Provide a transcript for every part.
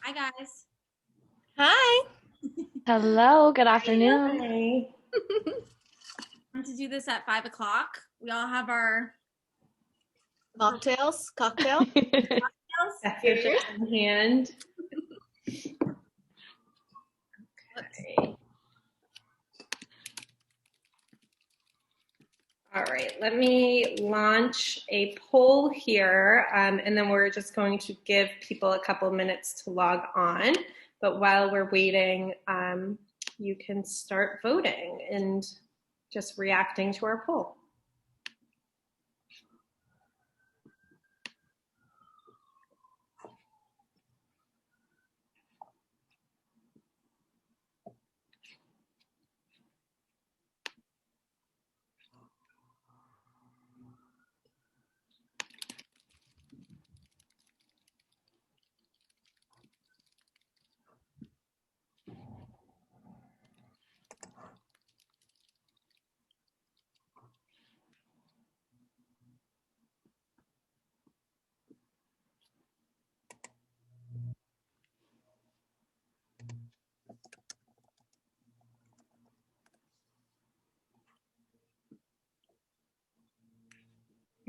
Hi, guys. Hi. Hello, good afternoon. Hi. I'm to do this at 5 o'clock. We all have our Cocktail. Cheers. In hand. Okay. All right, let me launch a poll here, and then we're just going to give people a couple minutes to log on. But while we're waiting, you can start voting and just reacting to our poll.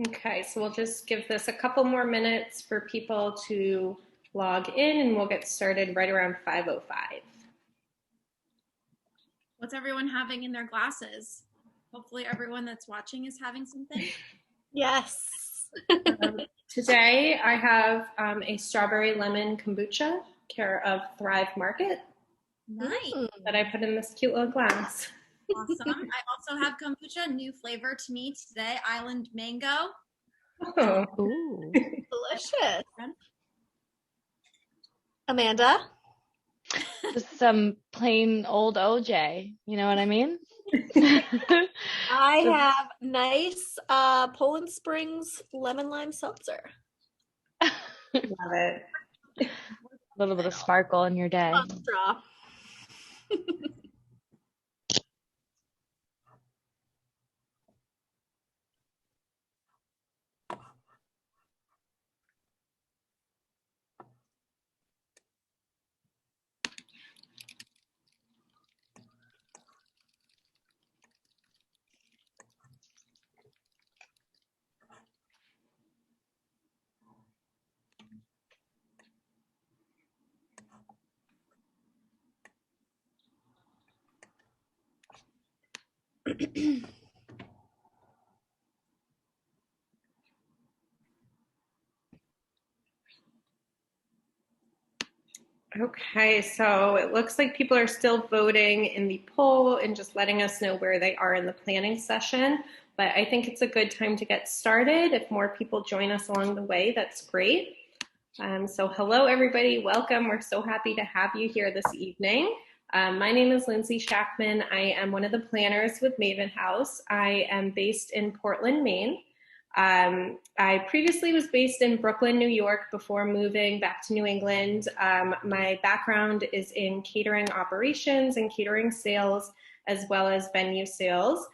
Okay, so we'll just give this a couple more minutes for people to log in, and we'll get started right around 5:05. What's everyone having in their glasses? Hopefully everyone that's watching is having something. Yes. Today I have a strawberry lemon kombucha, care of Thrive Market. Nice. That I put in this cute little glass. Awesome. I also have kombucha, new flavor to me today, Island Mango. Oh, Ooh. delicious. Amanda? Just some plain old OJ, you know what I mean? I have nice Poland Springs lemon lime seltzer. Love it. A little bit of sparkle in your day. Straw. Okay, so it looks like people are still voting in the poll and just letting us know where they are in the planning session. But I think it's a good time to get started. If more people join us along the way, that's great. So hello, everybody. Welcome. We're so happy to have you here this evening. My name is Lindsay Shaktman. I am one of the planners with Mavinhouse. I am based in Portland, Maine. I previously was based in Brooklyn, New York before moving back to New England. My background is in catering operations and catering sales, as well as venue sales.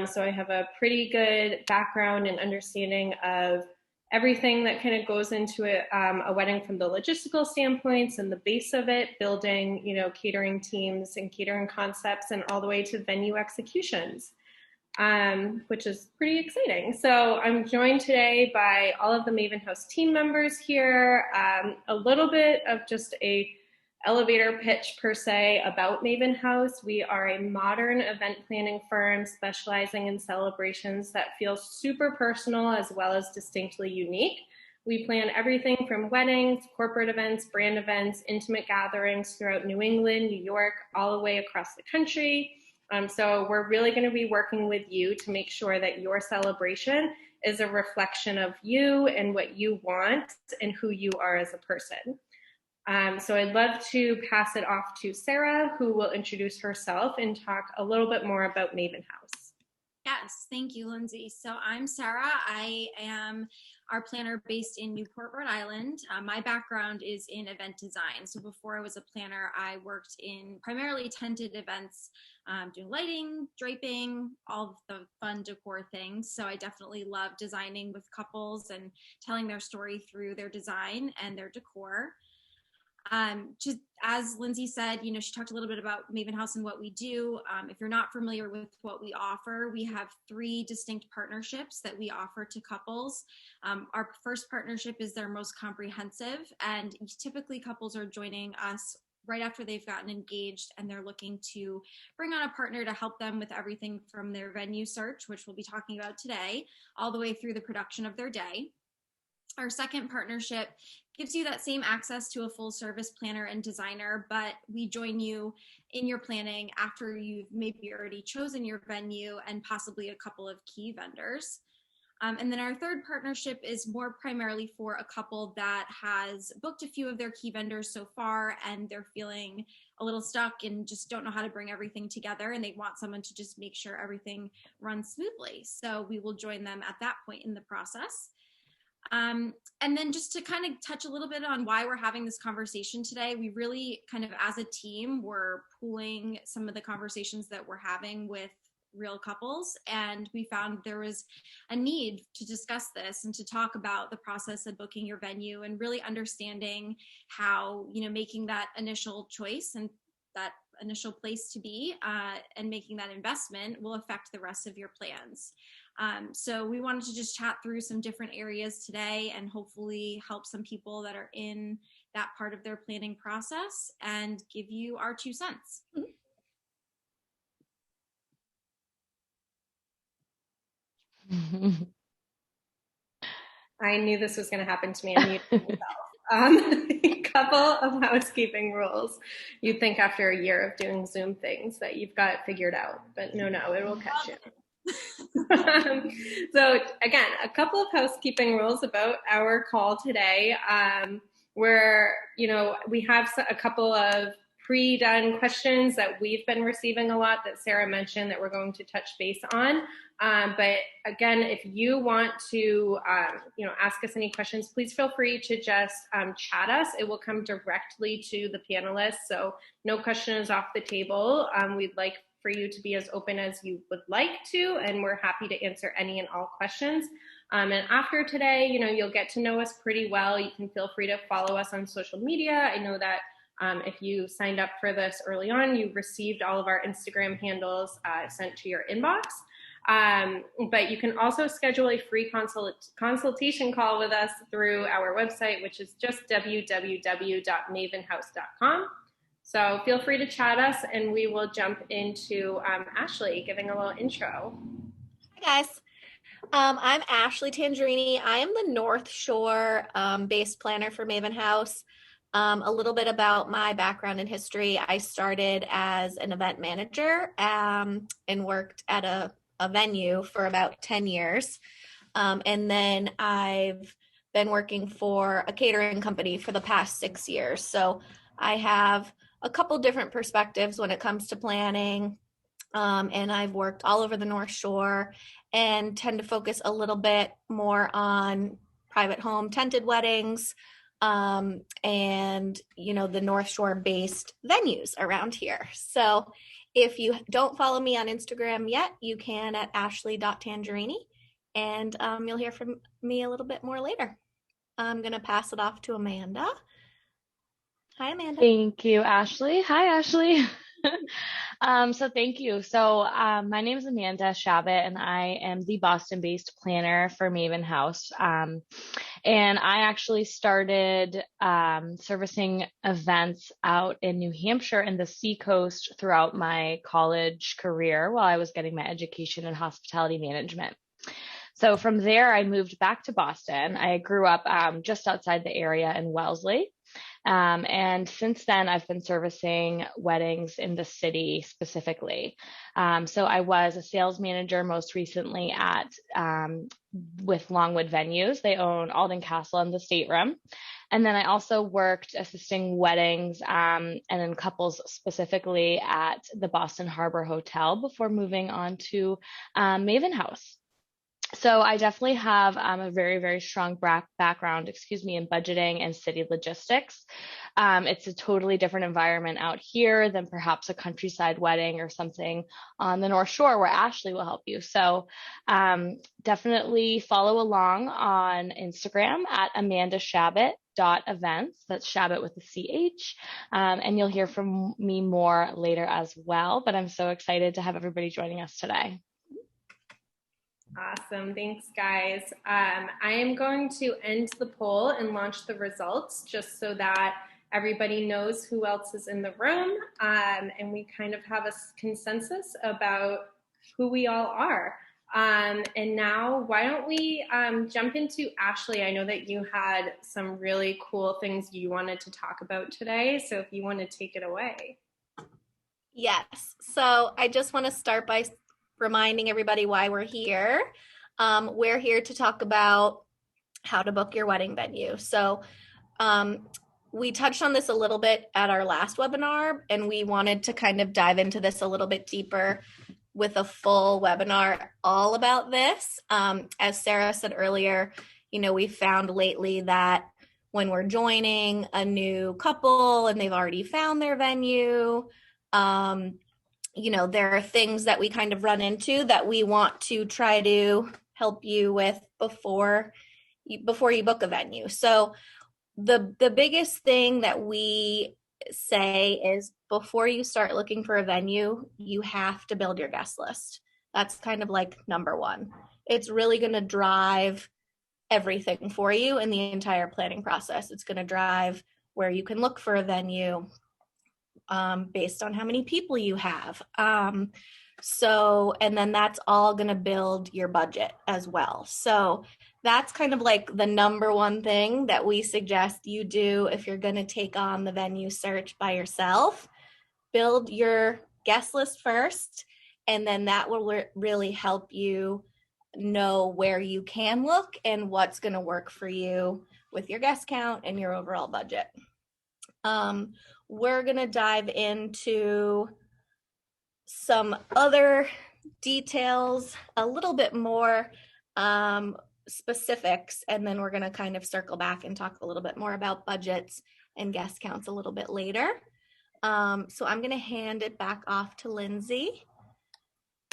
So I have a pretty good background and understanding of everything that kind of goes into a wedding from the logistical standpoints and the base of it, building, catering teams and catering concepts, and all the way to venue executions. Which is pretty exciting. So I'm joined today by all of the Mavinhouse team members here, a little bit of just a elevator pitch per se about Mavinhouse. We are a modern event planning firm specializing in celebrations that feel super personal as well as distinctly unique. We plan everything from weddings, corporate events, brand events, intimate gatherings throughout New England, New York, all the way across the country. So we're really going to be working with you to make sure that your celebration is a reflection of you and what you want and who you are as a person. So I'd love to pass it off to Sarah, who will introduce herself and talk a little bit more about Mavinhouse. Yes, thank you, Lindsay. So I'm Sarah. I am our planner based in Newport, Rhode Island. My background is in event design. So before I was a planner, I worked in primarily tented events, doing lighting, draping, all of the fun decor things. So I definitely love designing with couples and telling their story through their design and their decor. Just as Lindsay said, she talked a little bit about Mavinhouse and what we do. If you're not familiar with what we offer, we have 3 distinct partnerships that we offer to couples. Our first partnership is their most comprehensive, and typically couples are joining us right after they've gotten engaged, and they're looking to bring on a partner to help them with everything from their venue search, which we'll be talking about today, all the way through the production of their day. Our second partnership gives you that same access to a full service planner and designer, but we join you in your planning after you've maybe already chosen your venue and possibly a couple of key vendors. And then our third partnership is more primarily for a couple that has booked a few of their key vendors so far, and they're feeling a little stuck and just don't know how to bring everything together, and they want someone to just make sure everything runs smoothly. So we will join them at that point in the process. And then just to kind of touch a little bit on why we're having this conversation today, we really kind of as a team, we're pooling some of the conversations that we're having with real couples, and we found there was a need to discuss this and to talk about the process of booking your venue and really understanding how, making that initial choice and that initial place to be and making that investment will affect the rest of your plans. So we wanted to just chat through some different areas today and hopefully help some people that are in that part of their planning process and give you our 2 cents. I knew this was going to happen to me. I muted myself. A couple of housekeeping rules. You'd think after a year of doing Zoom things that you've got it figured out, but no, it will catch you. So again, a couple of housekeeping rules about our call today, where, we have a couple of pre-done questions that we've been receiving a lot that Sarah mentioned that we're going to touch base on. But again, if you want to, ask us any questions, please feel free to just chat us. It will come directly to the panelists. So no question is off the table. We'd like for you to be as open as you would like to, and we're happy to answer any and all questions. And after today, you'll get to know us pretty well. You can feel free to follow us on social media. I know that if you signed up for this early on, you received all of our Instagram handles sent to your inbox. But you can also schedule a free consultation call with us through our website, which is just www.mavinhouse.com. So feel free to chat us, and we will jump into Ashley giving a little intro. Hi, guys. I'm Ashley Tangerini. I am the North Shore based planner for Mavinhouse. A little bit about my background and history. I started as an event manager and worked at a venue for about 10 years. And then I've been working for a catering company for the past 6 years. So I have a couple different perspectives when it comes to planning. And I've worked all over the North Shore and tend to focus a little bit more on private home tented weddings, and, the North Shore based venues around here. So if you don't follow me on Instagram yet, you can at ashley.tangerini, and you'll hear from me a little bit more later. I'm going to pass it off to Amanda. Hi, Amanda. Thank you, Ashley. Hi, Ashley. So thank you. So my name is Amanda Shaktman, and I am the Boston-based planner for Mavinhouse. And I actually started servicing events out in New Hampshire and the Seacoast throughout my college career while I was getting my education in hospitality management. So from there, I moved back to Boston. I grew up just outside the area in Wellesley. And since then, I've been servicing weddings in the city specifically. So I was a sales manager most recently with Longwood Venues. They own Alden Castle and the Stateroom. And then I also worked assisting weddings and in couples specifically at the Boston Harbor Hotel before moving on to Mavinhouse. So I definitely have a very, very strong background, in budgeting and city logistics. It's a totally different environment out here than perhaps a countryside wedding or something on the North Shore where Ashley will help you. So definitely follow along on Instagram at AmandaShabbat. Shabbat.events. That's Shabbat with a CH. And you'll hear from me more later as well. But I'm so excited to have everybody joining us today. Awesome. Thanks, guys. I am going to end the poll and launch the results just so that everybody knows who else is in the room, and we kind of have a consensus about who we all are. And now, why don't we jump into Ashley? I know that you had some really cool things you wanted to talk about today, so if you want to take it away. Yes. So I just want to start by reminding everybody why we're here. We're here to talk about how to book your wedding venue. So we touched on this a little bit at our last webinar, and we wanted to kind of dive into this a little bit deeper with a full webinar all about this. As Sarah said earlier, we found lately that when we're joining a new couple and they've already found their venue, there are things that we kind of run into that we want to try to help you with before you book a venue. So the biggest thing that we say is before you start looking for a venue, you have to build your guest list. That's kind of like number one. It's really going to drive everything for you in the entire planning process. It's going to drive where you can look for a venue based on how many people you have. And then that's all going to build your budget as well. So that's kind of like the number one thing that we suggest you do if you're going to take on the venue search by yourself. Build your guest list first, and then that will really help you know where you can look and what's going to work for you with your guest count and your overall budget. We're going to dive into some other details, a little bit more specifics, and then we're going to kind of circle back and talk a little bit more about budgets and guest counts a little bit later. So I'm going to hand it back off to Lindsay.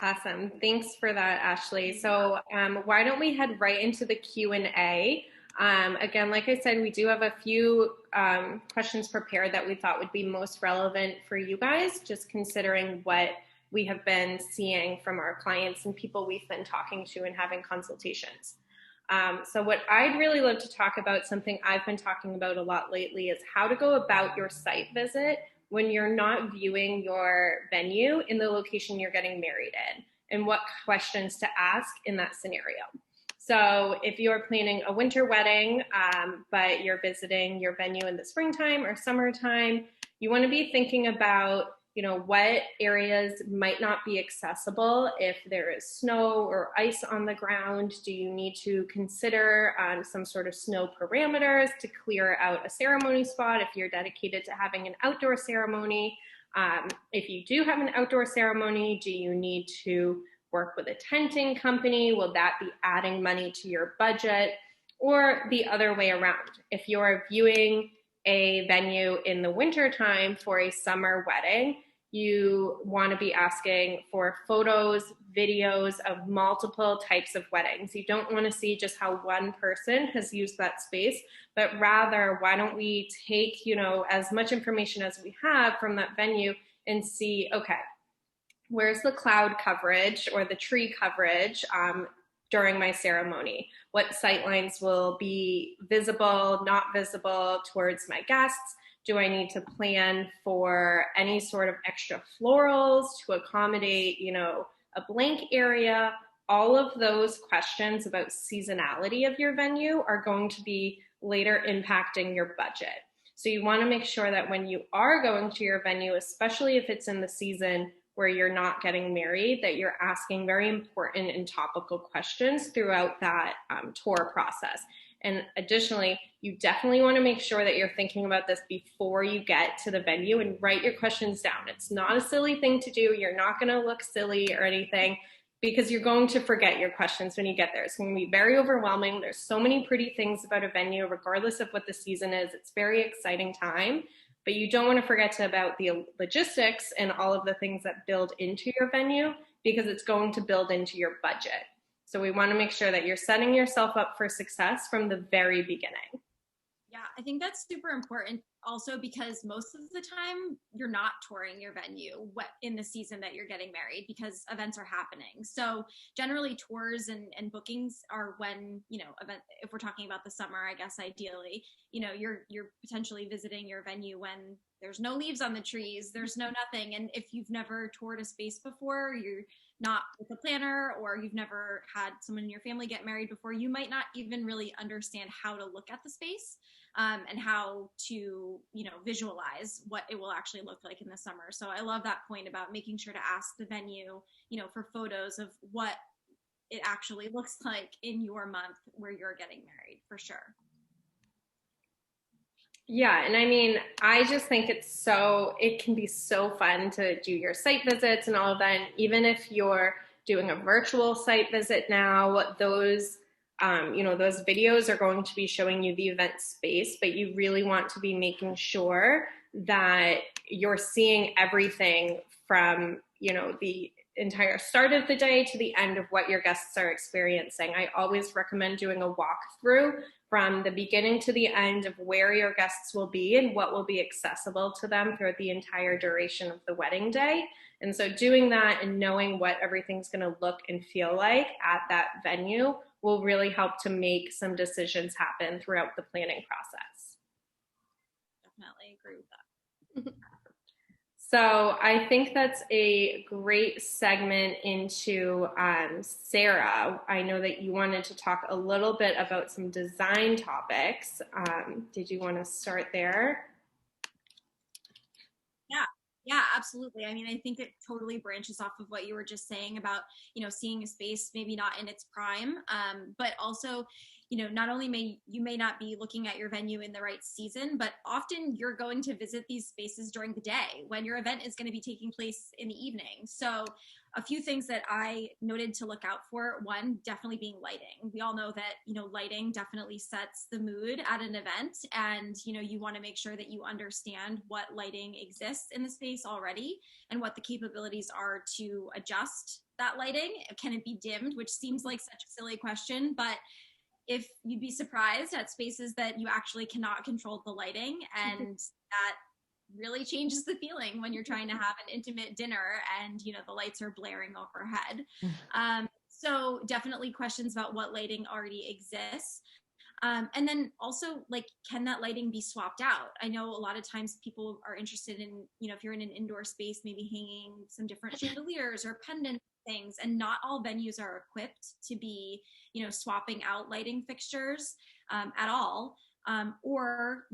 Awesome. Thanks for that, Ashley. So why don't we head right into the Q&A? Again, like I said, we do have a few questions prepared that we thought would be most relevant for you guys, just considering what we have been seeing from our clients and people we've been talking to and having consultations. So what I'd really love to talk about, something I've been talking about a lot lately, is how to go about your site visit when you're not viewing your venue in the location you're getting married in, and what questions to ask in that scenario. So if you're planning a winter wedding, but you're visiting your venue in the springtime or summertime, you want to be thinking about, what areas might not be accessible if there is snow or ice on the ground. Do you need to consider some sort of snow parameters to clear out a ceremony spot if you're dedicated to having an outdoor ceremony? If you do have an outdoor ceremony, do you need to work with a tenting company? Will that be adding money to your budget? Or the other way around, if you're viewing a venue in the wintertime for a summer wedding, you want to be asking for photos, videos of multiple types of weddings. You don't want to see just how one person has used that space, but rather, why don't we take, as much information as we have from that venue and see, okay, where's the cloud coverage or the tree coverage during my ceremony? What sightlines will be visible, not visible towards my guests? Do I need to plan for any sort of extra florals to accommodate, a blank area? All of those questions about seasonality of your venue are going to be later impacting your budget. So you want to make sure that when you are going to your venue, especially if it's in the season where you're not getting married, that you're asking very important and topical questions throughout that tour process. And additionally, you definitely want to make sure that you're thinking about this before you get to the venue and write your questions down. It's not a silly thing to do. You're not going to look silly or anything, because you're going to forget your questions when you get there. It's going to be very overwhelming. There's so many pretty things about a venue, regardless of what the season is. It's a very exciting time, but you don't want to forget about the logistics and all of the things that build into your venue, because it's going to build into your budget. So we want to make sure that you're setting yourself up for success from the very beginning. Yeah, I think that's super important also because most of the time you're not touring your venue in the season that you're getting married because events are happening. So generally tours and bookings are when, if we're talking about the summer, I guess ideally, you're potentially visiting your venue when there's no leaves on the trees, there's no nothing. And if you've never toured a space before, you're not with a planner, or you've never had someone in your family get married before, you might not even really understand how to look at the space and how to, visualize what it will actually look like in the summer. So I love that point about making sure to ask the venue, for photos of what it actually looks like in your month where you're getting married, for sure. Yeah, and I mean, I just think it can be so fun to do your site visits and all of that. And even if you're doing a virtual site visit now, those videos are going to be showing you the event space, but you really want to be making sure that you're seeing everything from, the entire start of the day to the end of what your guests are experiencing. I always recommend doing a walkthrough from the beginning to the end of where your guests will be and what will be accessible to them throughout the entire duration of the wedding day. And so doing that and knowing what everything's going to look and feel like at that venue will really help to make some decisions happen throughout the planning process. Definitely agree with that. So I think that's a great segment into Sarah. I know that you wanted to talk a little bit about some design topics. Did you want to start there? Yeah, absolutely. I mean, I think it totally branches off of what you were just saying about, seeing a space maybe not in its prime, but also, not only may not be looking at your venue in the right season, but often you're going to visit these spaces during the day when your event is going to be taking place in the evening. So a few things that I noted to look out for, one, definitely being lighting. We all know that, lighting definitely sets the mood at an event, and, you want to make sure that you understand what lighting exists in the space already and what the capabilities are to adjust that lighting. Can it be dimmed, which seems like such a silly question, but if you'd be surprised at spaces that you actually cannot control the lighting, and that really changes the feeling when you're trying to have an intimate dinner and, the lights are blaring overhead. So definitely questions about what lighting already exists. And then also, can that lighting be swapped out? I know a lot of times people are interested in, if you're in an indoor space, maybe hanging some different chandeliers or pendant things, and not all venues are equipped to be, swapping out lighting fixtures at all, or,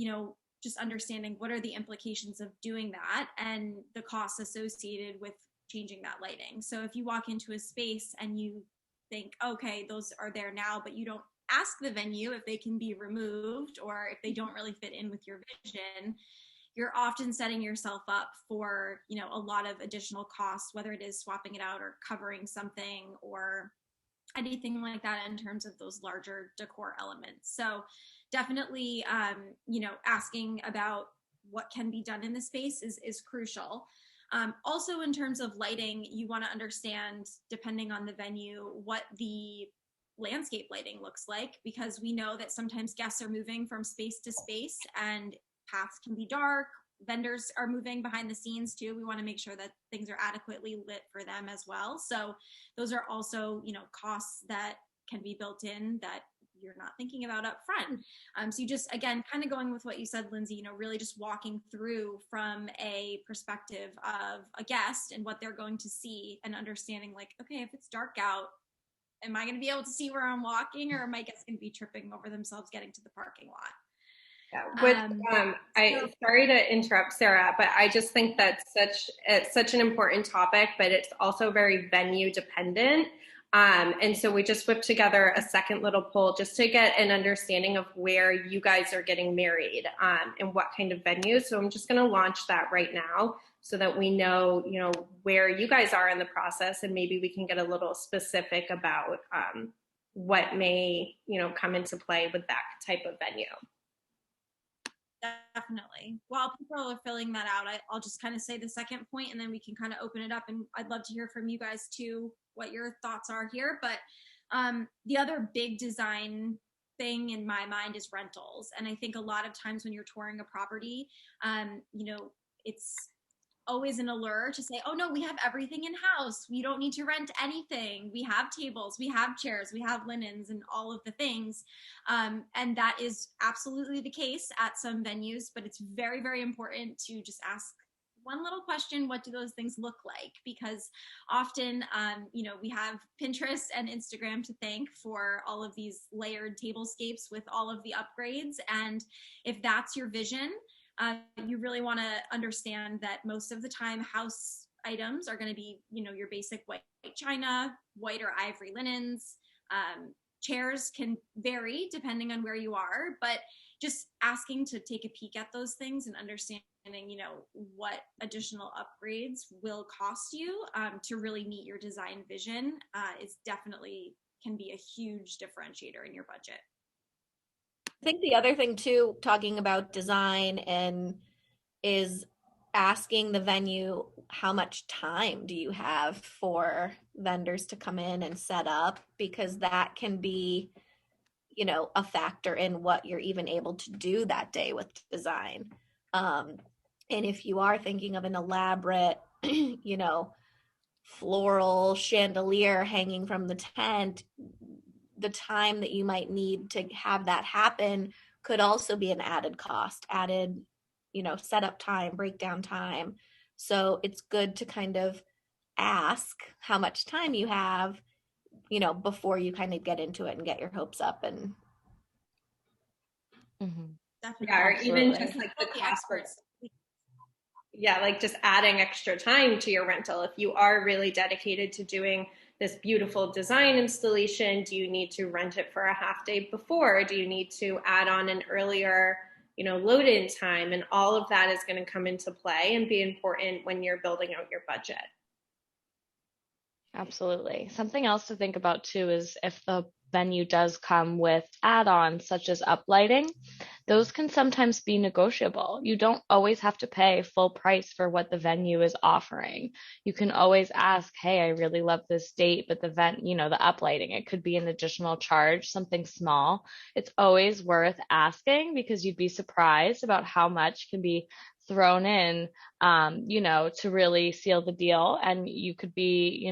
just understanding what are the implications of doing that and the costs associated with changing that lighting. So if you walk into a space and you think, okay, those are there now, but you don't ask the venue if they can be removed or if they don't really fit in with your vision, you're often setting yourself up for, a lot of additional costs, whether it is swapping it out or covering something or anything like that in terms of those larger decor elements. So definitely, asking about what can be done in the space is crucial. Also, in terms of lighting, you want to understand, depending on the venue, what the landscape lighting looks like, because we know that sometimes guests are moving from space to space and paths can be dark. Vendors are moving behind the scenes too. We want to make sure that things are adequately lit for them as well. So those are also, costs that can be built in that you're not thinking about up front. So you just, again, kind of going with what you said, Lindsay, really just walking through from a perspective of a guest and what they're going to see, and understanding okay, if it's dark out, am I going to be able to see where I'm walking, or are my guests going to be tripping over themselves getting to the parking lot? Sorry to interrupt, Sarah, but I just think that's such an important topic, but it's also very venue dependent. And so we just whipped together a second little poll just to get an understanding of where you guys are getting married and what kind of venue. So I'm just going to launch that right now so that we know, where you guys are in the process, and maybe we can get a little specific about what may, come into play with that type of venue. Definitely. While people are filling that out, I'll just kind of say the second point, and then we can kind of open it up. And I'd love to hear from you guys too, what your thoughts are here. But the other big design thing in my mind is rentals. And I think a lot of times when you're touring a property, it's always an allure to say, oh no, we have everything in house. We don't need to rent anything. We have tables, we have chairs, we have linens and all of the things. And that is absolutely the case at some venues, but it's very, very important to just ask one little question: what do those things look like? Because often, we have Pinterest and Instagram to thank for all of these layered tablescapes with all of the upgrades. And if that's your vision, you really want to understand that most of the time house items are going to be, your basic white china, white or ivory linens. Chairs can vary depending on where you are, but just asking to take a peek at those things and understanding, what additional upgrades will cost you to really meet your design vision is definitely can be a huge differentiator in your budget. I think the other thing too, talking about design is asking the venue, how much time do you have for vendors to come in and set up? Because that can be, a factor in what you're even able to do that day with design. And if you are thinking of an elaborate, floral chandelier hanging from the tent, the time that you might need to have that happen could also be an added cost, setup time, breakdown time. So it's good to kind of ask how much time you have, before you kind of get into it and get your hopes up. And Definitely. Yeah, or even just like the cost for, like just adding extra time to your rental. If you are really dedicated to doing this beautiful design installation, do you need to rent it for a half day before? Do you need to add on an earlier, load in time? And all of that is going to come into play and be important when you're building out your budget. Absolutely. Something else to think about too is if the venue does come with add-ons such as uplighting, those can sometimes be negotiable. You don't always have to pay full price for what the venue is offering. You can always ask, hey, I really love this date, but the uplighting, it could be an additional charge, something small. It's always worth asking because you'd be surprised about how much can be thrown in, to really seal the deal. And you could be,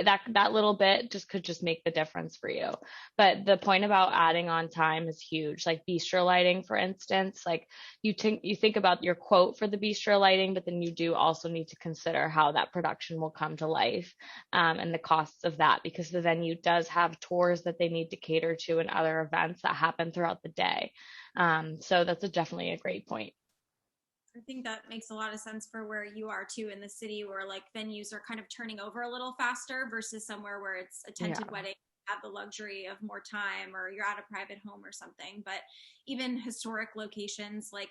that little bit could just make the difference for you. But the point about adding on time is huge. Like bistro lighting, for instance, like you think about your quote for the bistro lighting, but then you do also need to consider how that production will come to life, and the costs of that, because the venue does have tours that they need to cater to and other events that happen throughout the day. So that's definitely a great point. I think that makes a lot of sense for where you are too in the city, where like venues are kind of turning over a little faster versus somewhere where it's a tented wedding, have the luxury of more time, or you're at a private home or something. But even historic locations like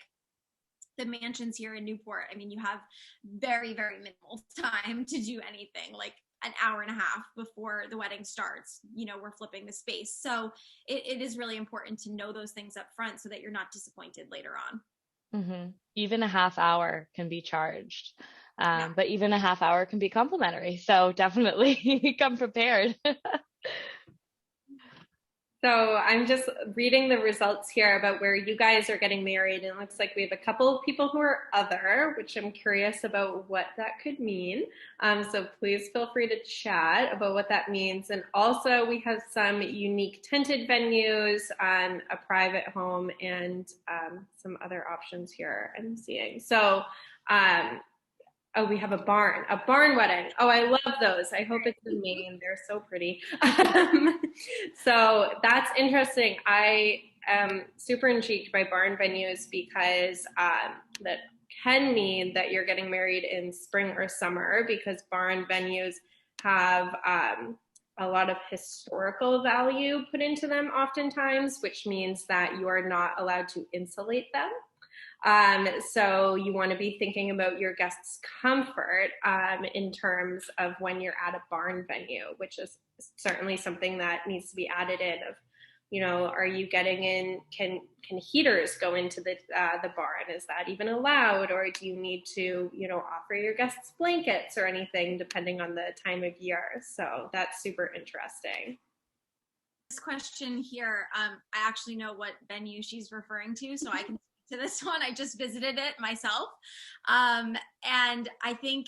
the mansions here in Newport, I mean, you have very, very minimal time to do anything, like an hour and a half before the wedding starts, we're flipping the space. So it is really important to know those things up front so that you're not disappointed later on. Mm-hmm. Even a half hour can be charged, but even a half hour can be complimentary. So definitely come prepared. So I'm just reading the results here about where you guys are getting married, and it looks like we have a couple of people who are other, which I'm curious about what that could mean. So please feel free to chat about what that means. And also we have some unique tented venues, a private home, and some other options here I'm seeing. So oh, we have a barn wedding. Oh, I love those. I hope it's in Maine. They're so pretty. So that's interesting. I am super intrigued by barn venues because that can mean that you're getting married in spring or summer, because barn venues have a lot of historical value put into them oftentimes, which means that you are not allowed to insulate them. So you want to be thinking about your guests' comfort in terms of when you're at a barn venue, which is certainly something that needs to be added in. Of, are you getting in? Can heaters go into the barn? Is that even allowed, or do you need to offer your guests blankets or anything depending on the time of year? So that's super interesting. question here, I actually know what venue she's referring to, so I can speak to this one. I just visited it myself. And I think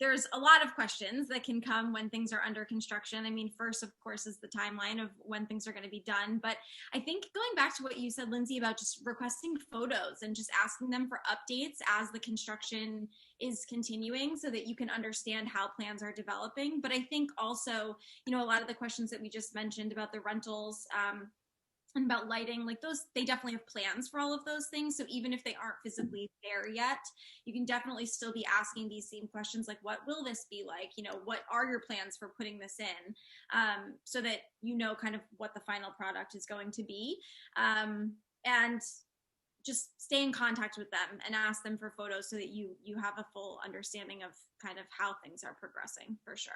there's a lot of questions that can come when things are under construction. I mean, first, of course, is the timeline of when things are going to be done. But I think going back to what you said, Lindsay, about just requesting photos and just asking them for updates as the construction is continuing so that you can understand how plans are developing. But I think also, a lot of the questions that we just mentioned about the rentals, and about lighting, like those, they definitely have plans for all of those things. So even if they aren't physically there yet, you can definitely still be asking these same questions, like, what will this be like? What are your plans for putting this in? So that kind of what the final product is going to be. And just stay in contact with them and ask them for photos so that you have a full understanding of kind of how things are progressing, for sure.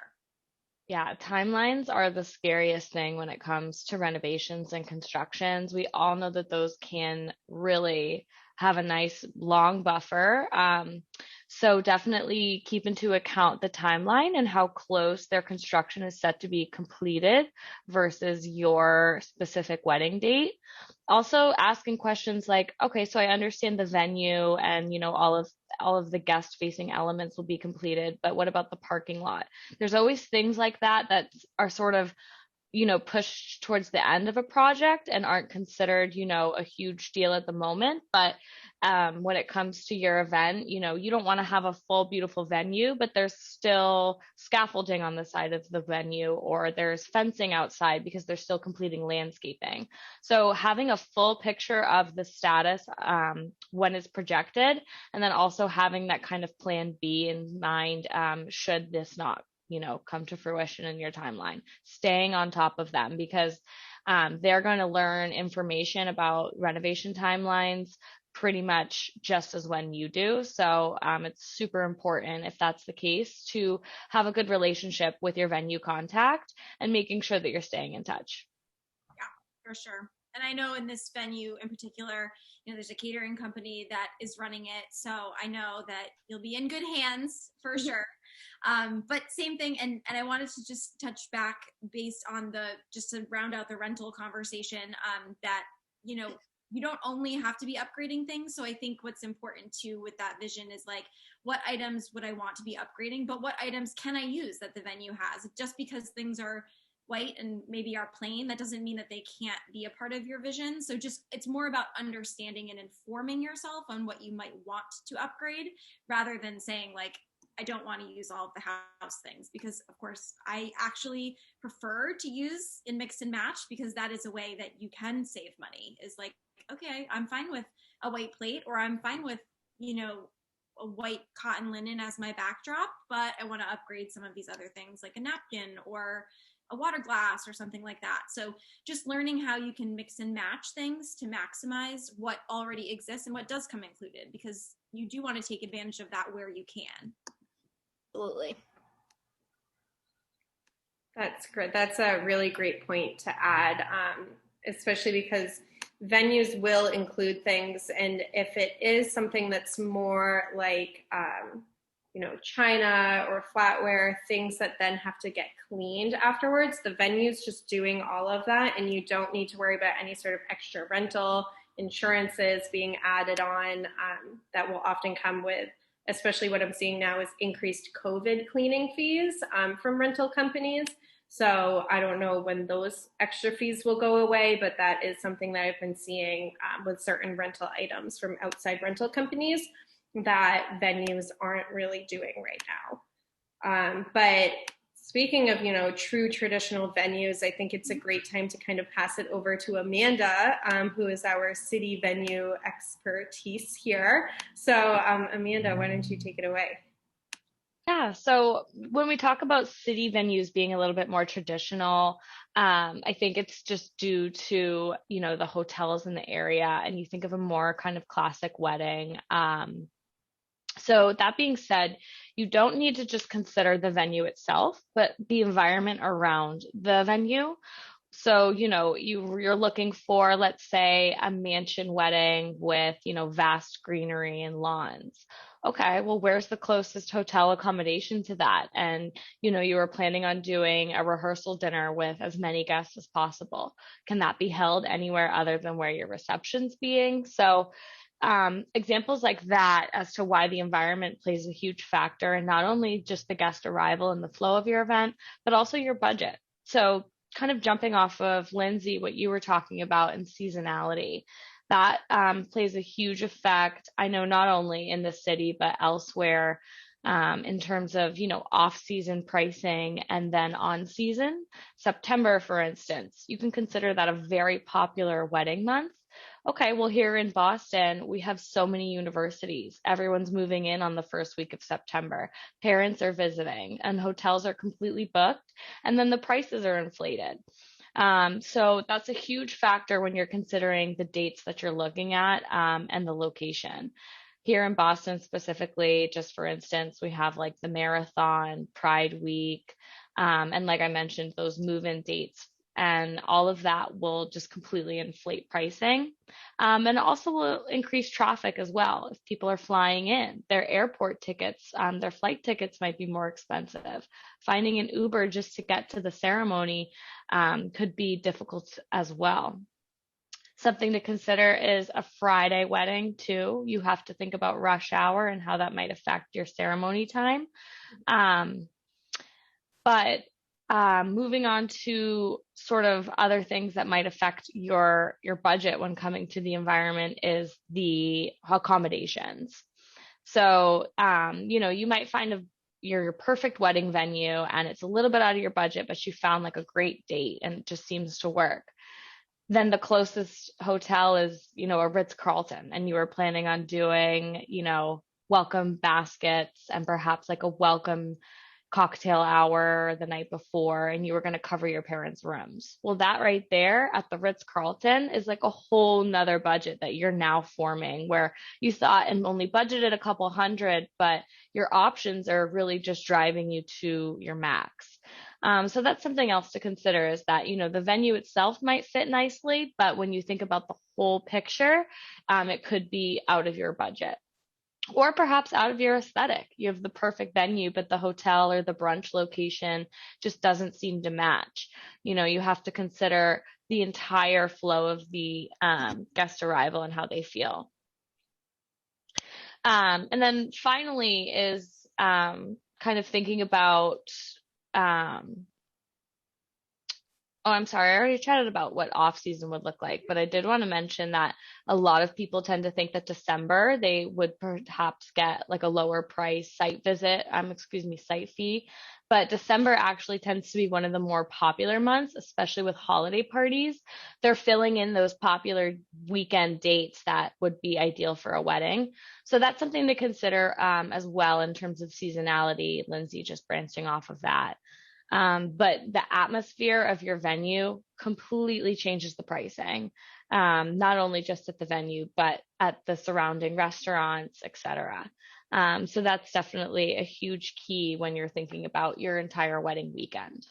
Yeah, timelines are the scariest thing when it comes to renovations and constructions. We all know that those can really have a nice long buffer. So definitely keep into account the timeline and how close their construction is set to be completed versus your specific wedding date. Also asking questions like, okay, so I understand the venue and all of the guest facing elements will be completed, but what about the parking lot? There's always things like that are sort of pushed towards the end of a project and aren't considered, a huge deal at the moment. But when it comes to your event, you don't want to have a full, beautiful venue, but there's still scaffolding on the side of the venue, or there's fencing outside because they're still completing landscaping. So having a full picture of the status when it's projected, and then also having that kind of plan B in mind should this not come to fruition in your timeline, staying on top of them because they're going to learn information about renovation timelines pretty much just as when you do. So it's super important, if that's the case, to have a good relationship with your venue contact and making sure that you're staying in touch. Yeah, for sure. And I know in this venue in particular, there's a catering company that is running it. So I know that you'll be in good hands for sure. But same thing. And I wanted to just touch back based on just to round out the rental conversation, that, you don't only have to be upgrading things. So I think what's important too with that vision is like, what items would I want to be upgrading, but what items can I use that the venue has? Just because things are white and maybe are plain, that doesn't mean that they can't be a part of your vision. So it's more about understanding and informing yourself on what you might want to upgrade, rather than saying like, I don't want to use all of the house things, because of course I actually prefer to use in mix and match, because that is a way that you can save money, is like, okay, I'm fine with a white plate, or I'm fine with, a white cotton linen as my backdrop, but I want to upgrade some of these other things like a napkin or a water glass or something like that. So just learning how you can mix and match things to maximize what already exists and what does come included, because you do want to take advantage of that where you can. Absolutely. That's great. That's a really great point to add, especially because venues will include things. And if it is something that's more like, china or flatware, things that then have to get cleaned afterwards, the venue's just doing all of that. And you don't need to worry about any sort of extra rental insurances being added on that will often come with, especially what I'm seeing now is increased COVID cleaning fees from rental companies. So I don't know when those extra fees will go away, but that is something that I've been seeing with certain rental items from outside rental companies that venues aren't really doing right now. But speaking of, true traditional venues, I think it's a great time to kind of pass it over to Amanda, who is our city venue expertise here. So Amanda, why don't you take it away? Yeah, so when we talk about city venues being a little bit more traditional, I think it's just due to, the hotels in the area, and you think of a more kind of classic wedding. So that being said, you don't need to just consider the venue itself, but the environment around the venue. So, you're looking for, let's say, a mansion wedding with, vast greenery and lawns. Okay, well, where's the closest hotel accommodation to that? And, you were planning on doing a rehearsal dinner with as many guests as possible. Can that be held anywhere other than where your reception's being? So, examples like that as to why the environment plays a huge factor in not only just the guest arrival and the flow of your event, but also your budget. So, kind of jumping off of Lindsay, what you were talking about in seasonality, that plays a huge effect. I know not only in the city, but elsewhere in terms of, off-season pricing and then on-season. September, for instance, you can consider that a very popular wedding month. Okay, well, here in Boston, we have so many universities. Everyone's moving in on the first week of September. Parents are visiting, and hotels are completely booked, and then the prices are inflated. So that's a huge factor when you're considering the dates that you're looking at and the location. Here in Boston specifically, just for instance, we have like the Marathon, Pride Week, and like I mentioned, those move-in dates. And all of that will just completely inflate pricing. And also will increase traffic as well. If people are flying in, their airport tickets, their flight tickets might be more expensive. Finding an Uber just to get to the ceremony could be difficult as well. Something to consider is a Friday wedding too. You have to think about rush hour and how that might affect your ceremony time. But moving on to sort of other things that might affect your budget when coming to the environment is the accommodations. So, you might find your perfect wedding venue and it's a little bit out of your budget, but you found like a great date and it just seems to work. Then the closest hotel is, a Ritz-Carlton, and you were planning on doing, welcome baskets and perhaps like a welcome cocktail hour the night before, and you were going to cover your parents' rooms. Well, that right there at the Ritz-Carlton is like a whole nother budget that you're now forming, where you thought and only budgeted a couple hundred, but your options are really just driving you to your max. So that's something else to consider is that, the venue itself might fit nicely, but when you think about the whole picture, it could be out of your budget. Or perhaps out of your aesthetic. You have the perfect venue, but the hotel or the brunch location just doesn't seem to match. You have to consider the entire flow of the guest arrival and how they feel. And then finally is kind of thinking about oh, I'm sorry. I already chatted about what off season would look like, but I did want to mention that a lot of people tend to think that December they would perhaps get like a lower price site visit, site fee. But December actually tends to be one of the more popular months, especially with holiday parties. They're filling in those popular weekend dates that would be ideal for a wedding. So that's something to consider as well in terms of seasonality. Lindsay just branching off of that. But the atmosphere of your venue completely changes the pricing, not only just at the venue, but at the surrounding restaurants, etc. So that's definitely a huge key when you're thinking about your entire wedding weekend.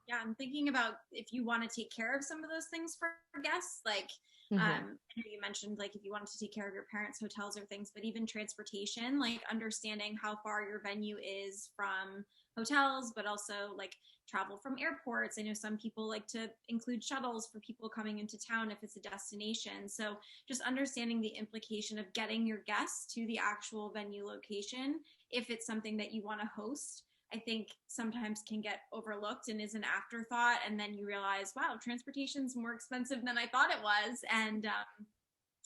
Yeah, I'm thinking about if you want to take care of some of those things for guests, like I know you mentioned like if you wanted to take care of your parents' hotels or things, but even transportation, like understanding how far your venue is from hotels, but also like travel from airports. I know some people like to include shuttles for people coming into town if it's a destination. So just understanding the implication of getting your guests to the actual venue location, if it's something that you want to host, I think sometimes can get overlooked and is an afterthought. And then you realize, wow, transportation's more expensive than I thought it was. And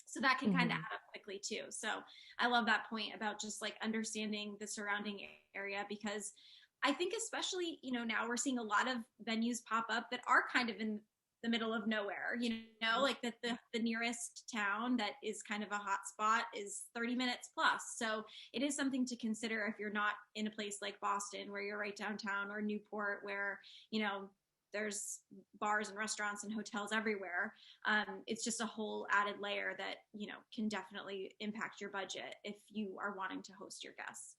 so that can kind of add up quickly too. So I love that point about just like understanding the surrounding area, because I think especially, now we're seeing a lot of venues pop up that are kind of in the middle of nowhere, like that the nearest town that is kind of a hot spot is 30 minutes plus. So it is something to consider if you're not in a place like Boston where you're right downtown, or Newport where, there's bars and restaurants and hotels everywhere. It's just a whole added layer that, can definitely impact your budget if you are wanting to host your guests.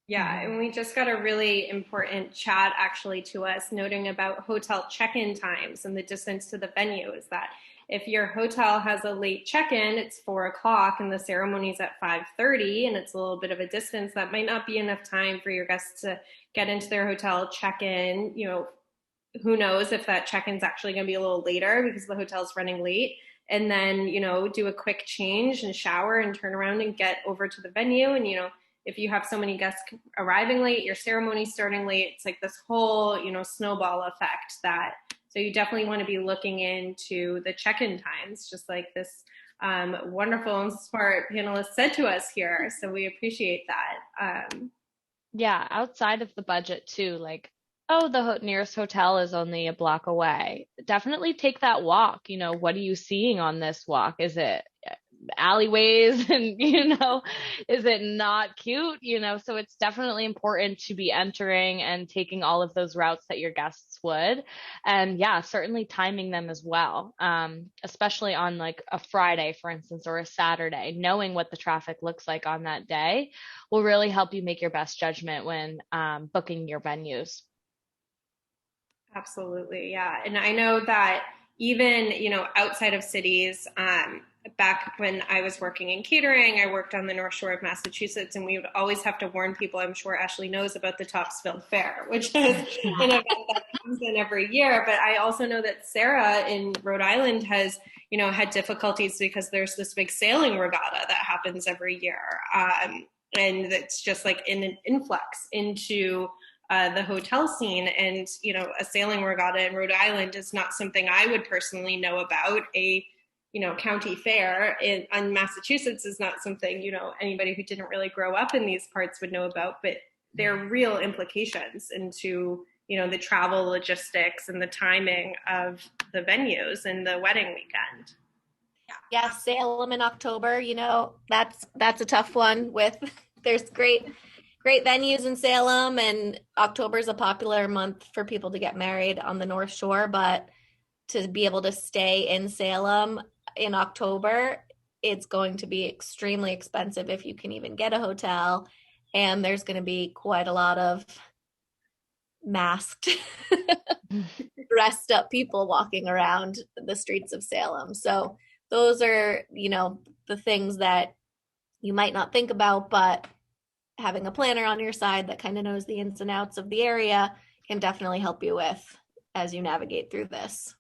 Yeah, and we just got a really important chat actually to us noting about hotel check-in times and the distance to the venue is that if your hotel has a late check-in, it's 4 o'clock and the ceremony's at 5:30 and it's a little bit of a distance, that might not be enough time for your guests to get into their hotel, check in, who knows if that check-in's actually going to be a little later because the hotel's running late, and then do a quick change and shower and turn around and get over to the venue. And if you have so many guests arriving late, your ceremony's starting late, it's like this whole snowball effect. That so you definitely want to be looking into the check-in times, just like this wonderful and smart panelist said to us here. So we appreciate that. Yeah, outside of the budget too, like, oh, the nearest hotel is only a block away. Definitely take that walk. What are you seeing on this walk? Is it alleyways and, is it not cute? So it's definitely important to be entering and taking all of those routes that your guests would. And yeah, certainly timing them as well. Especially on like a Friday, for instance, or a Saturday, knowing what the traffic looks like on that day will really help you make your best judgment when booking your venues. Absolutely, yeah. And I know that even, outside of cities, back when I was working in catering, I worked on the North Shore of Massachusetts, and we would always have to warn people, I'm sure Ashley knows about the Topsfield Fair, which is an event that comes in every year. But I also know that Sarah in Rhode Island has, had difficulties because there's this big sailing regatta that happens every year. And it's just like an influx into the hotel scene, and a sailing regatta in Rhode Island is not something I would personally know about. A county fair in Massachusetts is not something anybody who didn't really grow up in these parts would know about, but there are real implications into the travel logistics and the timing of the venues and the wedding weekend. Yeah, Salem in October, that's a tough one. There's great venues in Salem, and October is a popular month for people to get married on the North Shore, but to be able to stay in Salem in October, it's going to be extremely expensive if you can even get a hotel, and there's going to be quite a lot of masked, dressed up people walking around the streets of Salem. So those are, the things that you might not think about, but having a planner on your side that kind of knows the ins and outs of the area can definitely help you with as you navigate through this.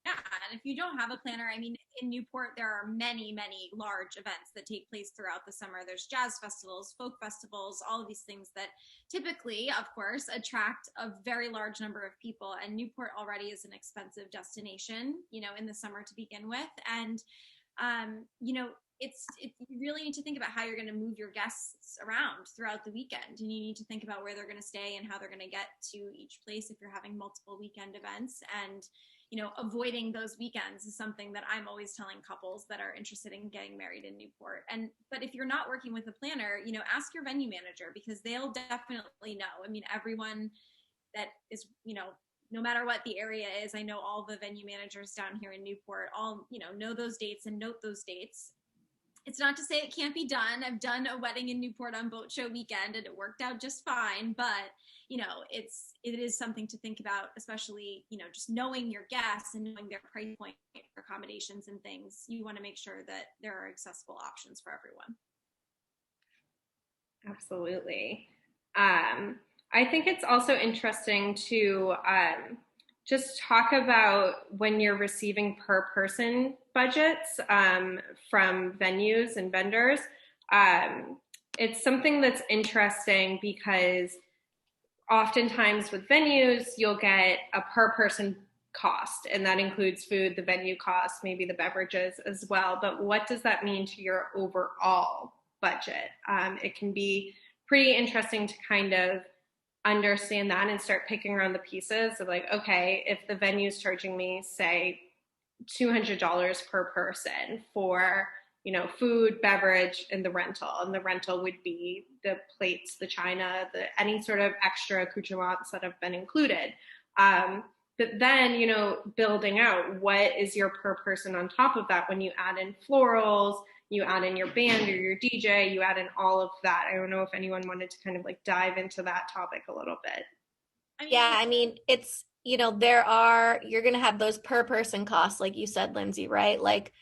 Yeah, and if you don't have a planner, in Newport, there are many, many large events that take place throughout the summer. There's jazz festivals, folk festivals, all of these things that typically, of course, attract a very large number of people. And Newport already is an expensive destination, in the summer to begin with. And, you really need to think about how you're going to move your guests around throughout the weekend. And you need to think about where they're going to stay and how they're going to get to each place if you're having multiple weekend events. And avoiding those weekends is something that I'm always telling couples that are interested in getting married in Newport. But if you're not working with a planner, ask your venue manager, because they'll definitely know. Everyone that is, no matter what the area is, I know all the venue managers down here in Newport all, know those dates and note those dates. It's not to say it can't be done. I've done a wedding in Newport on boat show weekend and it worked out just fine, but it is something to think about, especially, just knowing your guests and knowing their price point for accommodations and things. You want to make sure that there are accessible options for everyone. Absolutely. I think it's also interesting to just talk about when you're receiving per person budgets from venues and vendors. It's something that's interesting because oftentimes with venues, you'll get a per person cost, and that includes food, the venue cost, maybe the beverages as well. But what does that mean to your overall budget? It can be pretty interesting to kind of understand that and start picking around the pieces of like, okay, if the venue's charging me, say, $200 per person for food, beverage, and the rental would be the plates, the china, any sort of extra accoutrements that have been included. But then, building out, what is your per person on top of that when you add in florals, you add in your band or your DJ, you add in all of that. I don't know if anyone wanted to kind of like dive into that topic a little bit. Yeah, I mean, it's, you're going to have those per person costs, like you said, Lindsay, right? Like,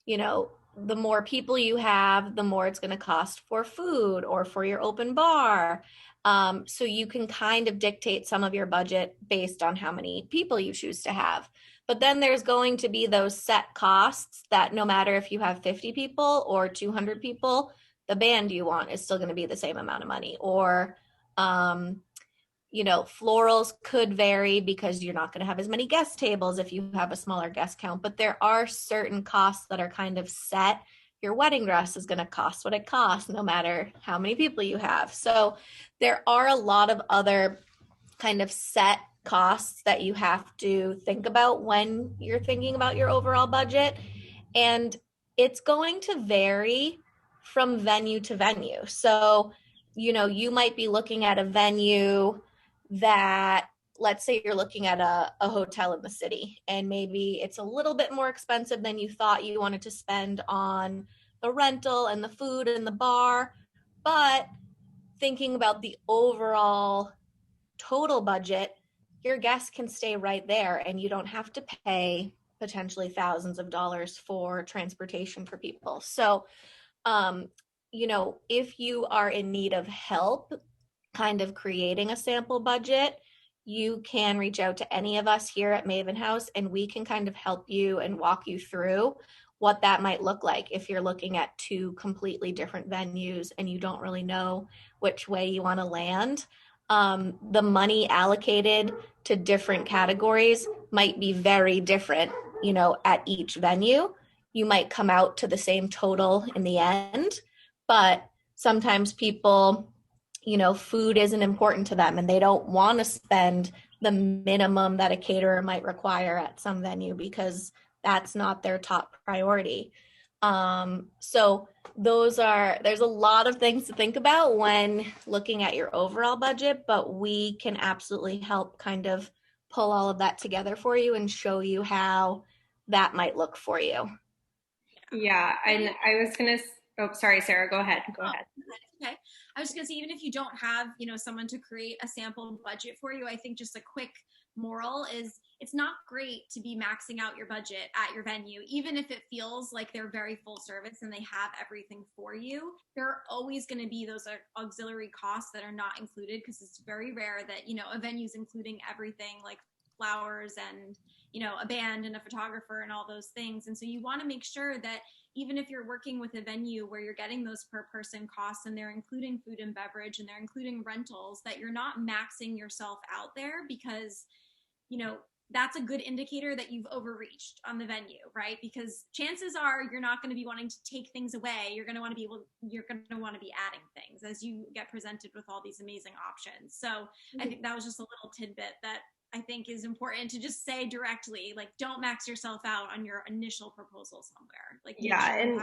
the more people you have, the more it's going to cost for food or for your open bar. So you can kind of dictate some of your budget based on how many people you choose to have. But then there's going to be those set costs that no matter if you have 50 people or 200 people, the band you want is still going to be the same amount of money. Or, florals could vary because you're not going to have as many guest tables if you have a smaller guest count, but there are certain costs that are kind of set. Your wedding dress is going to cost what it costs no matter how many people you have. So there are a lot of other kind of set costs that you have to think about when you're thinking about your overall budget. And it's going to vary from venue to venue. So, you might be looking at a venue that, let's say you're looking at a hotel in the city, and maybe it's a little bit more expensive than you thought you wanted to spend on the rental and the food and the bar. But thinking about the overall total budget, your guests can stay right there and you don't have to pay potentially thousands of dollars for transportation for people. So, if you are in need of help kind of creating a sample budget, you can reach out to any of us here at Mavinhouse and we can kind of help you and walk you through what that might look like if you're looking at two completely different venues and you don't really know which way you want to land. The money allocated to different categories might be very different, at each venue. You might come out to the same total in the end, but sometimes people, food isn't important to them and they don't want to spend the minimum that a caterer might require at some venue because that's not their top priority. So there's a lot of things to think about when looking at your overall budget, but we can absolutely help kind of pull all of that together for you and show you how that might look for you. Yeah, and I was gonna. Oh, sorry, Sarah. Go ahead. Okay. I was gonna say, even if you don't have, someone to create a sample budget for you, I think just a quick moral is it's not great to be maxing out your budget at your venue, even if it feels like they're very full service and they have everything for you. There are always going to be those auxiliary costs that are not included because it's very rare that, a venue's including everything like flowers and, a band and a photographer and all those things. And so you want to make sure that even if you're working with a venue where you're getting those per person costs and they're including food and beverage and they're including rentals, that you're not maxing yourself out there because, that's a good indicator that you've overreached on the venue, right? Because chances are you're not going to be wanting to take things away. You're going to want to be adding things as you get presented with all these amazing options. So I think that was just a little tidbit that I think is important to just say directly, like, don't max yourself out on your initial proposal somewhere. Like, and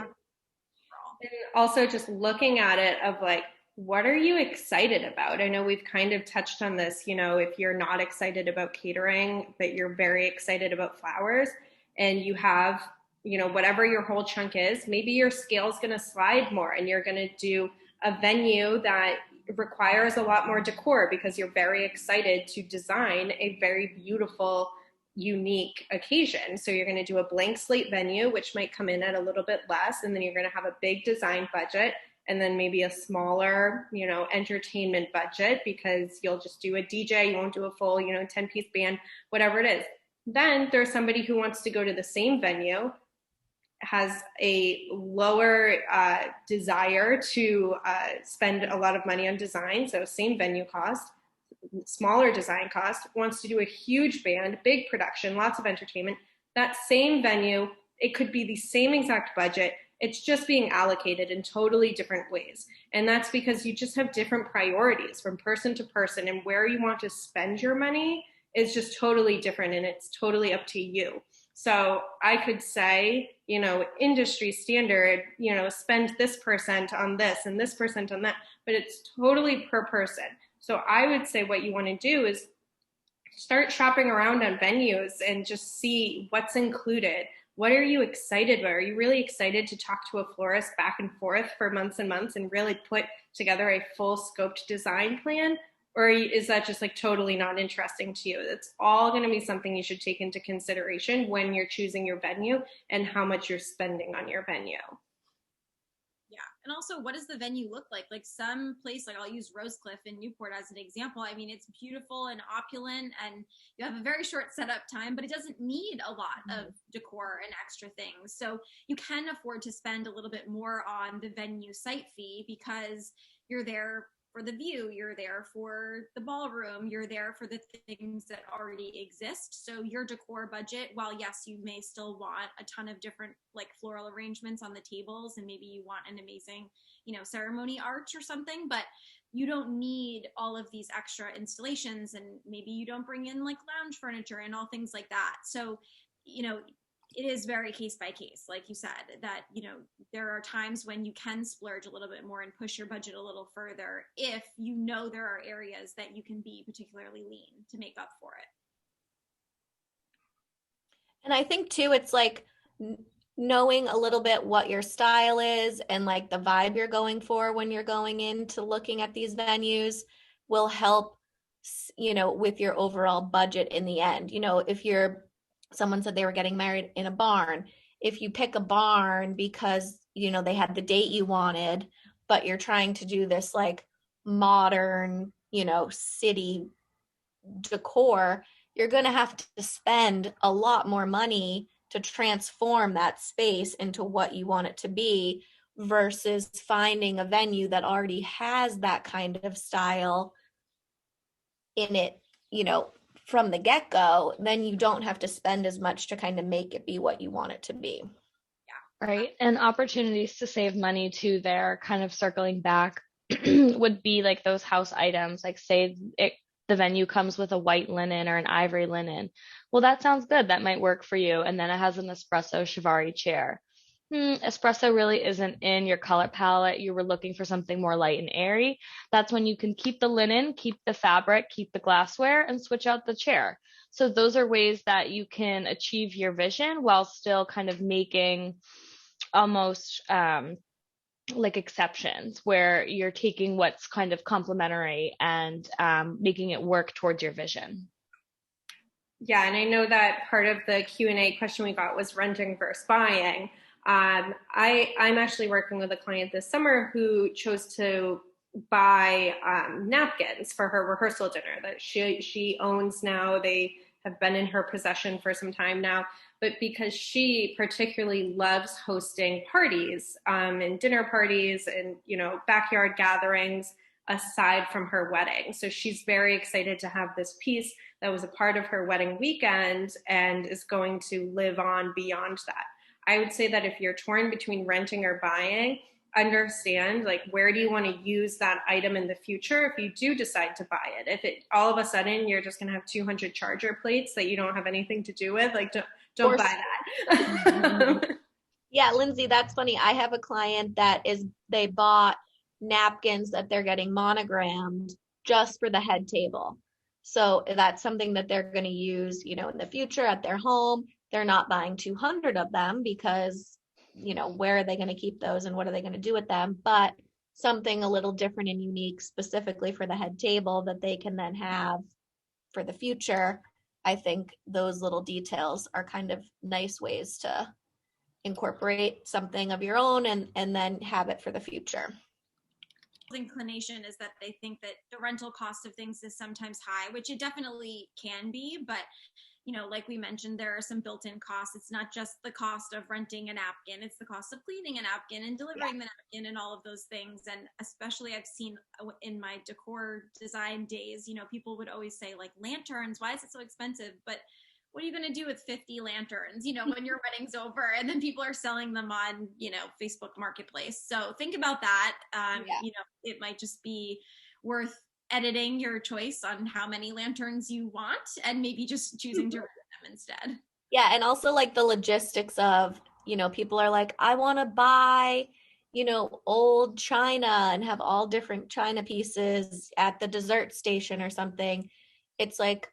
also just looking at it of like, what are you excited about? I know we've kind of touched on this, if you're not excited about catering, but you're very excited about flowers and you have, whatever your whole chunk is, maybe your scale is going to slide more and you're going to do a venue that requires a lot more decor because you're very excited to design a very beautiful, unique occasion. So you're going to do a blank slate venue, which might come in at a little bit less, and then you're going to have a big design budget and then maybe a smaller, entertainment budget because you'll just do a DJ, you won't do a full, 10-piece band, whatever it is. Then there's somebody who wants to go to the same venue, has a lower desire to spend a lot of money on design, so same venue cost, smaller design cost, wants to do a huge band, big production, lots of entertainment. That same venue, it could be the same exact budget, it's just being allocated in totally different ways. And that's because you just have different priorities from person to person, and where you want to spend your money is just totally different, and it's totally up to you. So I could say, industry standard, spend this percent on this and this percent on that, but it's totally per person. So I would say what you want to do is start shopping around on venues and just see what's included. what are you excited about? Are you really excited to talk to a florist back and forth for months and months and really put together a full scoped design plan? Or is that just like totally not interesting to you? It's all going to be something you should take into consideration when you're choosing your venue and how much you're spending on your venue. Yeah. And also, what does the venue look like? Like some place, like I'll use Rosecliff in Newport as an example. I mean, it's beautiful and opulent and you have a very short setup time, but it doesn't need a lot of decor and extra things. So you can afford to spend a little bit more on the venue site fee because you're there for the view, you're there for the ballroom, you're there for the things that already exist. So your decor budget, while yes, you may still want a ton of different like floral arrangements on the tables and maybe you want an amazing, ceremony arch or something, but you don't need all of these extra installations and maybe you don't bring in like lounge furniture and all things like that. So, it is very case by case, like you said, that, there are times when you can splurge a little bit more and push your budget a little further if there are areas that you can be particularly lean to make up for it. And I think too, it's like knowing a little bit what your style is and like the vibe you're going for when you're going into looking at these venues will help, with your overall budget in the end. If someone said they were getting married in a barn. If you pick a barn because, they had the date you wanted, but you're trying to do this like modern, city decor, you're going to have to spend a lot more money to transform that space into what you want it to be versus finding a venue that already has that kind of style in it, from the get-go. Then you don't have to spend as much to kind of make it be what you want it to be. Yeah. Right. And opportunities to save money too there, kind of circling back, would be like those house items, like say the venue comes with a white linen or an ivory linen. Well, that sounds good. That might work for you. And then it has an espresso Chiavari chair. Espresso really isn't in your color palette. You were looking for something more light and airy. That's when you can keep the linen, keep the fabric, keep the glassware, and switch out the chair. So those are ways that you can achieve your vision while still kind of making almost like exceptions where you're taking what's kind of complementary and making it work towards your vision. Yeah, and I know that part of the Q&A question we got was renting versus buying. I'm actually working with a client this summer who chose to buy napkins for her rehearsal dinner that she owns now. They have been in her possession for some time now, but because she particularly loves hosting parties and dinner parties and backyard gatherings aside from her wedding. So she's very excited to have this piece that was a part of her wedding weekend and is going to live on beyond that. I would say that if you're torn between renting or buying, understand like where do you want to use that item in the future if you do decide to buy it. If it all of a sudden you're just going to have 200 charger plates that you don't have anything to do with, like don't buy that. Yeah, Lindsay, that's funny. I have a client they bought napkins that they're getting monogrammed just for the head table. So that's something that they're going to use, in the future at their home. They're not buying 200 of them because, where are they going to keep those and what are they going to do with them? But something a little different and unique specifically for the head table that they can then have for the future. I think those little details are kind of nice ways to incorporate something of your own and then have it for the future. Inclination is that they think that the rental cost of things is sometimes high, which it definitely can be, but like we mentioned, there are some built-in costs. It's not just the cost of renting a napkin, it's the cost of cleaning a napkin and delivering the napkin and all of those things. And especially I've seen in my decor design days, people would always say like lanterns, why is it so expensive? But what are you going to do with 50 lanterns, when your wedding's over? And then people are selling them on, Facebook Marketplace. So think about that. It might just be worth editing your choice on how many lanterns you want and maybe just choosing to rent them instead. Yeah. And also like the logistics of, people are like, I want to buy, old china and have all different china pieces at the dessert station or something. It's like,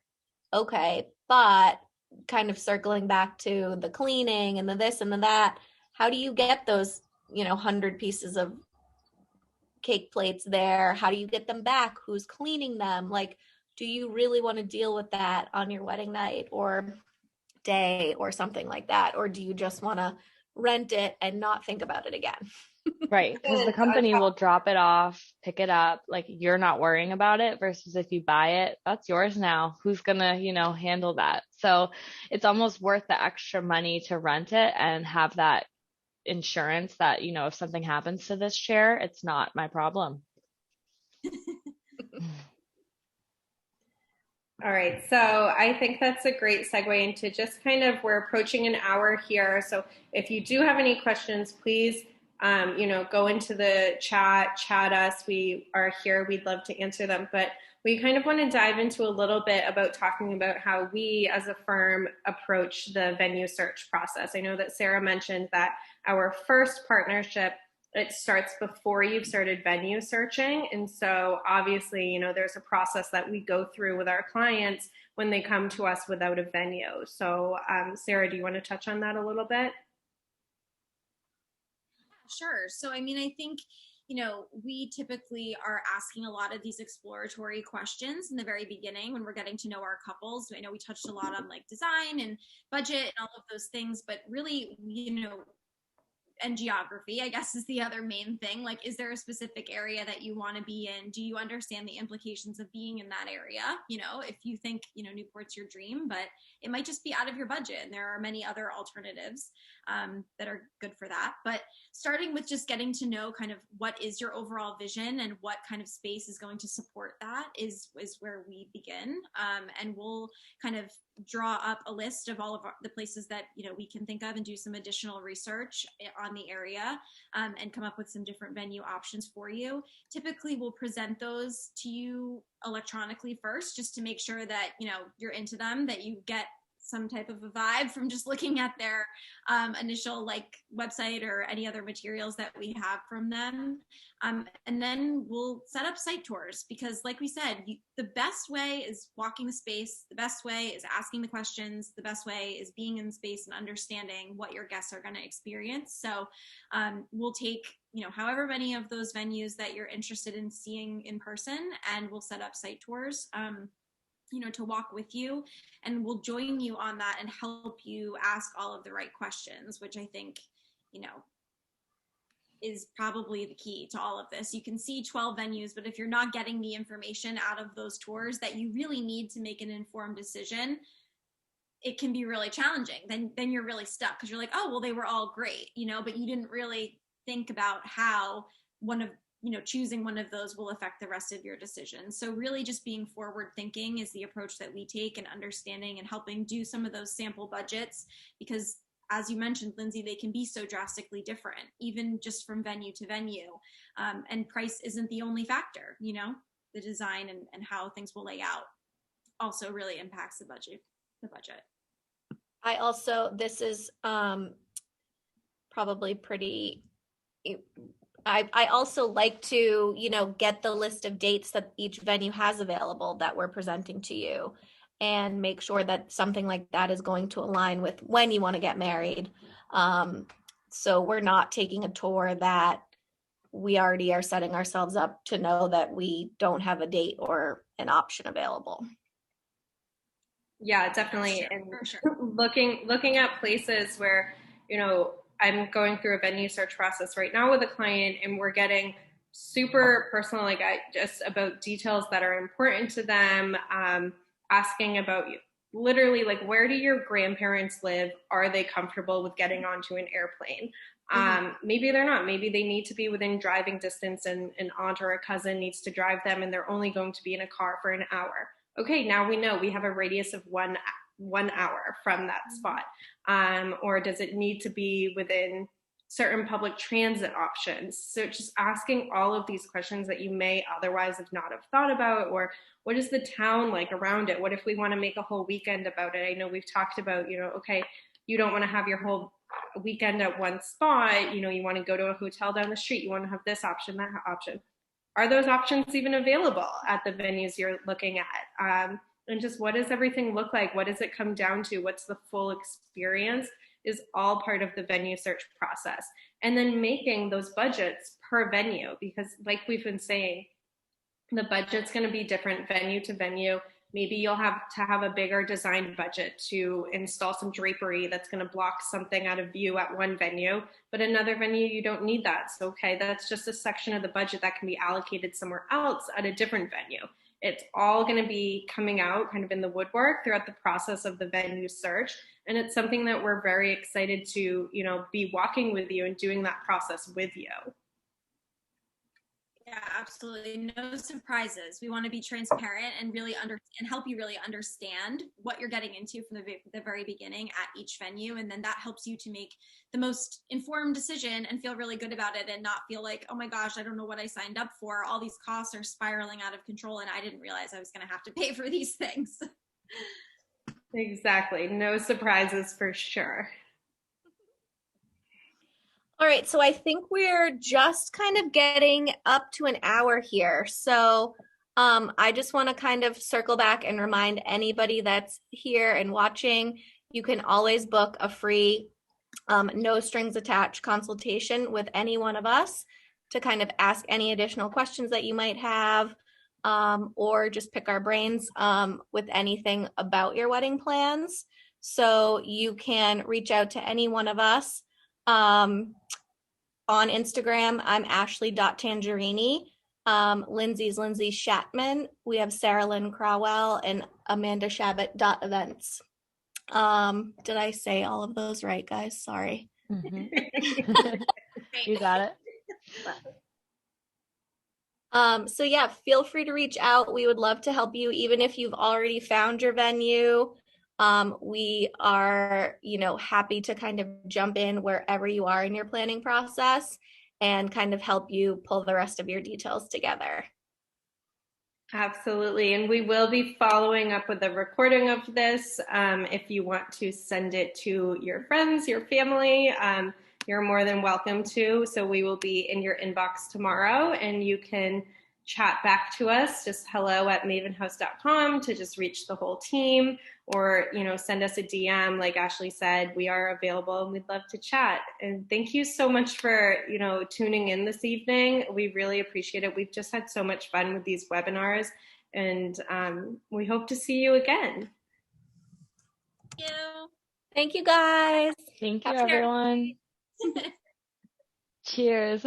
okay, but kind of circling back to the cleaning and the this and the that, how do you get those, 100 pieces of cake plates there? How do you get them back? Who's cleaning them? Like, do you really want to deal with that on your wedding night or day or something like that? Or do you just want to rent it and not think about it again? Right, because the company will drop it off, pick it up, like you're not worrying about it versus if you buy it, that's yours now. Who's gonna, handle that? So it's almost worth the extra money to rent it and have that insurance that, if something happens to this chair, it's not my problem. All right, so I think that's a great segue into just kind of, we're approaching an hour here. So if you do have any questions, please, go into the chat us. We are here. We'd love to answer them. But we kind of want to dive into a little bit about talking about how we as a firm approach the venue search process. I know that Sarah mentioned that our first partnership, it starts before you've started venue searching. And so obviously, there's a process that we go through with our clients when they come to us without a venue. So Sarah, do you want to touch on that a little bit? Sure. So, I think, we typically are asking a lot of these exploratory questions in the very beginning when we're getting to know our couples. I know we touched a lot on like design and budget and all of those things, but really, and geography, I guess, is the other main thing. Like, is there a specific area that you want to be in? Do you understand the implications of being in that area? If you think, Newport's your dream, but it might just be out of your budget. And there are many other alternatives that are good for that. But starting with just getting to know kind of what is your overall vision and what kind of space is going to support that is where we begin. And we'll kind of draw up a list of all of the places that we can think of and do some additional research on the area and come up with some different venue options for you. Typically we'll present those to you electronically first, just to make sure that you're into them, that you get some type of a vibe from just looking at their initial website or any other materials that we have from them. And then we'll set up site tours because like we said, the best way is walking the space. The best way is asking the questions. The best way is being in the space and understanding what your guests are going to experience. So we'll take, however many of those venues that you're interested in seeing in person, and we'll set up site tours. To walk with you, and we'll join you on that and help you ask all of the right questions, which I think, is probably the key to all of this. You can see 12 venues, but if you're not getting the information out of those tours that you really need to make an informed decision, it can be really challenging. Then you're really stuck because you're like, oh, well, they were all great, but you didn't really think about how choosing one of those will affect the rest of your decision. So really just being forward thinking is the approach that we take, and understanding and helping do some of those sample budgets, because as you mentioned, Lindsay, they can be so drastically different, even just from venue to venue. And price isn't the only factor, the design and how things will lay out also really impacts the budget. This is probably pretty, I also like to, get the list of dates that each venue has available that we're presenting to you, and make sure that something like that is going to align with when you want to get married. So we're not taking a tour that we already are setting ourselves up to know that we don't have a date or an option available. Yeah, definitely. For sure. And looking at places where, I'm going through a venue search process right now with a client, and we're getting super personal, just about details that are important to them, asking about literally where do your grandparents live? Are they comfortable with getting onto an airplane? Maybe they're not. Maybe they need to be within driving distance, and an aunt or a cousin needs to drive them, and they're only going to be in a car for an hour. Okay, now we know we have a radius of 1 hour from that spot. Or does it need to be within certain public transit options? So just asking all of these questions that you may otherwise not have thought about, or what is the town like around it? What if we want to make a whole weekend about it? I know we've talked about, okay, you don't want to have your whole weekend at one spot. You want to go to a hotel down the street. You want to have this option, that option. Are those options even available at the venues you're looking at? and just what does everything look like? What does it come down to? What's the full experience is all part of the venue search process. And then making those budgets per venue, because like we've been saying, the budget's going to be different venue to venue. Maybe you'll have to have a bigger design budget to install some drapery that's going to block something out of view at one venue, but another venue you don't need that. So, okay, that's just a section of the budget that can be allocated somewhere else at a different venue. It's all going to be coming out kind of in the woodwork throughout the process of the venue search. And it's something that we're very excited to, be walking with you and doing that process with you. Yeah, absolutely. No surprises. We want to be transparent and really and help you really understand what you're getting into from the very beginning at each venue. And then that helps you to make the most informed decision and feel really good about it and not feel like, oh my gosh, I don't know what I signed up for. All these costs are spiraling out of control and I didn't realize I was going to have to pay for these things. Exactly. No surprises for sure. All right, so I think we're just kind of getting up to an hour here. So I just want to kind of circle back and remind anybody that's here and watching, you can always book a free, no strings attached consultation with any one of us to kind of ask any additional questions that you might have, or just pick our brains with anything about your wedding plans. So you can reach out to any one of us. On Instagram, I'm Ashley.Tangerini. Lindsay's Lindsay Shaktman. We have Sarah Lynn Crowell and Amanda Shabbat.events. Did I say all of those right, guys? Sorry. Mm-hmm. You got it. So yeah, feel free to reach out. We would love to help you, even if you've already found your venue. We are, happy to kind of jump in wherever you are in your planning process and kind of help you pull the rest of your details together. Absolutely. And we will be following up with a recording of this. If you want to send it to your friends, your family, you're more than welcome to. So we will be in your inbox tomorrow and you can chat back to us, just hello@mavinhouse.com to just reach the whole team, or, send us a DM. Like Ashley said, we are available and we'd love to chat. And thank you so much for, tuning in this evening. We really appreciate it. We've just had so much fun with these webinars and we hope to see you again. Thank you. Thank you, guys. Thank you, everyone. Cheers.